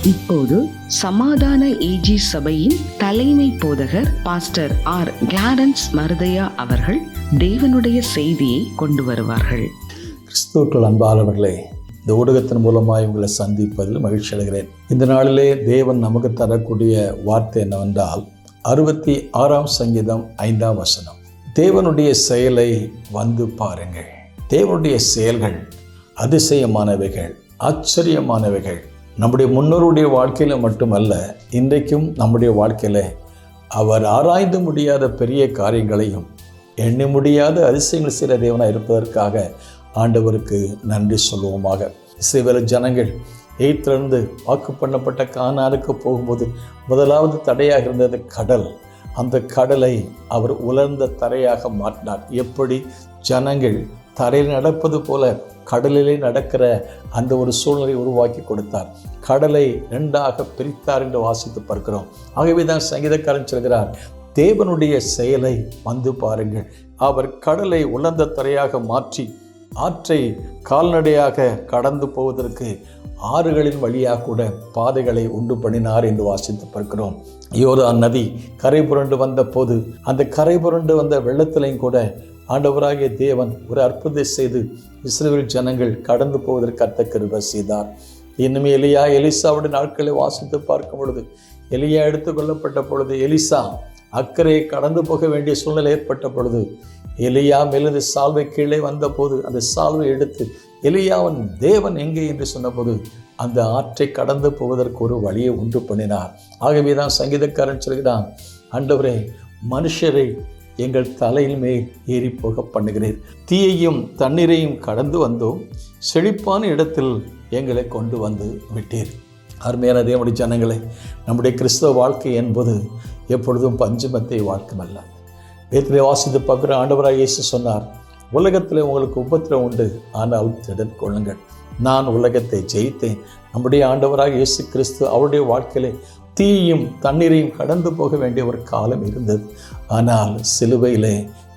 இப்போது சமாதான ஏஜி சபையின் தலைமை போதகர் பாஸ்டர் ஆர் கிளாரன்ஸ் மருதையா அவர்கள் தேவனுடைய செய்தியை கொண்டு வருவார்கள். கிறிஸ்துவுக்குள் அன்பானவர்களே, இந்த ஊடகத்தின் மூலமாய் உங்களை சந்திப்பதில் மகிழ்ச்சி அடைகிறேன். இந்த நாளிலே தேவன் நமக்கு தரக்கூடிய வார்த்தை என்னவென்றால் 66ஆம் சங்கீதம் 5ஆம் வசனம். தேவனுடைய செயலை வந்து பாருங்கள். தேவனுடைய செயல்கள் அதிசயமானவைகள், ஆச்சரியமானவைகள். நம்முடைய முன்னோருடைய வாழ்க்கையில் மட்டுமல்ல, இன்றைக்கும் நம்முடைய வாழ்க்கையில் அவர் ஆராய்ந்து முடியாத பெரிய காரியங்களையும் எண்ணி முடியாத அதிசயங்கள் செய்கிற தேவனாக இருப்பதற்காக ஆண்டவருக்கு நன்றி சொல்லுவோமாக. இஸ்ரவேல் ஜனங்கள் எகிப்திலிருந்து வாக்கு பண்ணப்பட்ட கானானுக்கு போகும்போது முதலாவது தடையாக இருந்தது கடல். அந்த கடலை அவர் உலர்ந்த தரையாக மாற்றினார். எப்படி ஜனங்கள் தரையில் நடப்பது போல கடலிலே நடக்கிற அந்த ஒரு சூழ்நிலை உருவாக்கி கொடுத்தார். கடலை 2ஆக பிரித்தார் என்று வாசித்து பார்க்கிறோம். ஆகவே தான் சங்கீதக்காரன் சொல்கிறார், தேவனுடைய செயலை வந்து பாருங்கள். அவர் கடலை உலர்ந்த தரையாக மாற்றி ஆற்றை கால்நடையாக கடந்து போவதற்கு ஆறுகளின் வழியாக கூட பாதைகளை உண்டு பண்ணினார் என்று வாசித்து பார்க்கிறோம். யோர்தான் நதி கரை புரண்டு வந்த போது அந்த கரை புரண்டு வந்த வெள்ளத்திலையும் கூட ஆண்டவராகிய தேவன் ஒரு அற்புதத்தை செய்து இஸ்ரவேல் ஜனங்கள் கடந்து போவதற்கு கர்த்தர் கிருபை செய்தார். இன்னும் எலிசாவுடைய நாட்களை வாசித்து பார்க்கும் பொழுது, எலியா எடுத்துக்கொள்ளப்பட்ட பொழுது, எலிசா அக்கறையை கடந்து போக வேண்டிய சூழ்நிலை ஏற்பட்ட பொழுது, எலியா மேலிருந்து சால்வை கீழே வந்த போது அந்த சால்வை எடுத்து எலியாவின் தேவன் எங்கே என்று சொன்னபோது அந்த ஆற்றை கடந்து போவதற்கு ஒரு வழியை உண்டு பண்ணினார். ஆகவே தான் சங்கீதக்காரன் சொல்கிறான், ஆண்டவரே, மனுஷரை எங்கள் தலையில் மேல் ஏறி போக பண்ணுகிறீர். தீயையும் தண்ணீரையும் கடந்து வந்தோம், செழிப்பான இடத்தில் எங்களை கொண்டு வந்து விட்டீர். அருமையான தேவனுடைய ஜனங்களே, நம்முடைய கிறிஸ்தவ வாழ்க்கை என்பது எப்பொழுதும் பஞ்சமத்தை வாழ்க்கமல்ல. வேதத்திலே வாசித்து பார்க்குற ஆண்டவராக இயேசு சொன்னார், உலகத்தில் உங்களுக்கு உபத்திரம் உண்டு, ஆனால் திடன் கொள்ளுங்கள், நான் உலகத்தை ஜெயித்தேன். நம்முடைய ஆண்டவராக இயேசு கிறிஸ்து அவருடைய வாழ்க்கையிலே தீயும் தண்ணீரையும் கடந்து போக வேண்டிய ஒரு காலம் இருந்தது. ஆனால் சிலுவையிலே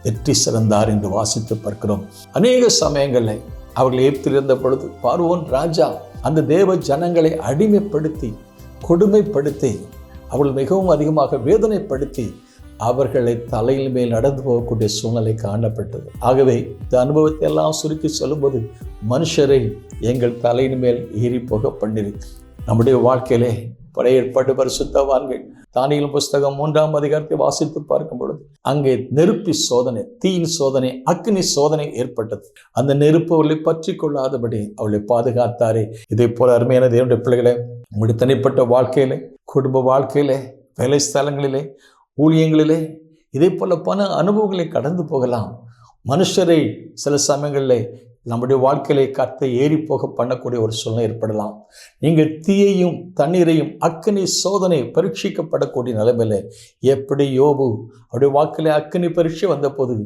வெற்றி சிறந்தார் என்று வாசித்து பார்க்கிறோம். அநேக சமயங்களில் அவர்கள் எகிப்தில் இருந்த பொழுது பார்வோன் ராஜா அந்த தேவ ஜனங்களை அடிமைப்படுத்தி கொடுமைப்படுத்தி அவர்கள் மிகவும் அதிகமாக வேதனைப்படுத்தி அவர்களை தலையில் மேல் நடந்து போகக்கூடிய சூழ்நிலை காணப்பட்டது. ஆகவே இந்த அனுபவத்தை எல்லாம் சுருக்கி சொல்லும்போது, மனுஷரை எங்கள் தலையின் மேல் ஏறி போக பண்ணிரு. நம்முடைய வாழ்க்கையிலே பழைய ஏற்பாட்டு பரிசுத்தவான்கள் தானியேல் புஸ்தகம் 3ஆம் அதிகாரத்தை வாசித்து பார்க்கும் பொழுது அங்கே நெருப்பு சோதனை, தீயின் சோதனை, அக்னி சோதனை ஏற்பட்டது. அந்த நெருப்பு அவர்களை பற்றி கொள்ளாதபடி அவளை பாதுகாத்தாரே. இதே போல அருமையான தேவனுடைய பிள்ளைகளை, உங்களுடைய தனிப்பட்ட வாழ்க்கையிலே, குடும்ப வாழ்க்கையிலே, வேலை ஸ்தலங்களிலே, ஊழியங்களிலே இதே போல பல அனுபவங்களை கடந்து போகலாம். மனுஷரை சில சமயங்களில் நம்முடைய வாழ்க்கையிலே கர்த்தர் ஏறி போக பண்ணக்கூடிய ஒரு சூழ்நிலை ஏற்படலாம். நீங்கள் தீயையும் தண்ணீரையும் அக்கினி சோதனை பரீட்சிக்கப்படக்கூடிய நிலைமையில, எப்படி யோபு அவருடைய வாழ்க்கையிலே அக்கினி பரீட்சை வந்த போது,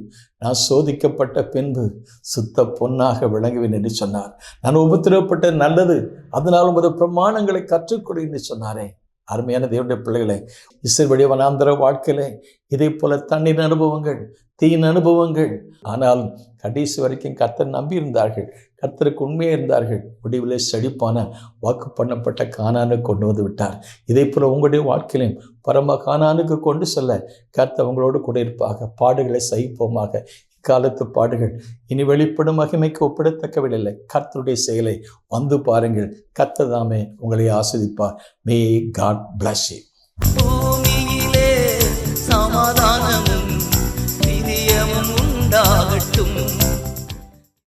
நான் சோதிக்கப்பட்ட பின்பு சுத்த பொன்னாக விளங்குவேன் என்று சொன்னார். நான் உபத்திரவப்பட்ட நல்லது, அதனாலும் ஒரு பிரமாணங்களை கற்றுக்கொடு என்று சொன்னாரே. அருமையான தேவனுடைய பிள்ளைகளை, இஸ்ரவேல் வனாந்தர வாழ்க்கையிலே இதே போல தண்ணீர் அனுபவங்கள், தீயின் அனுபவங்கள், ஆனால் கடைசி வரைக்கும் கர்த்தர் நம்பி இருந்தார்கள், கர்த்தருக்கு உண்மையாக இருந்தார்கள். முடிவிலே செழிப்பான வாக்கு பண்ணப்பட்ட கானானுக்கு கொண்டு வந்து விட்டார். இதே போல உங்களுடைய வாழ்க்கையிலையும் பரம கானானுக்கு கொண்டு செல்ல கர்த்தர் உங்களோடு கூட இருப்பாக. பாடுகளை சகிப்போமாக. காலத்து பாடுகள் இனி வெளிப்படும் மகிமைக்கு ஒப்பிடத்தக்கவில்லை. கர்த்தருடைய செயலை வந்து பாருங்கள். கர்த்தர் தாமே உங்களை ஆசீர்வதிப்பார். May God bless you. பூமியிலே சமாதானமும் நிதியமும் உண்டாகட்டும்.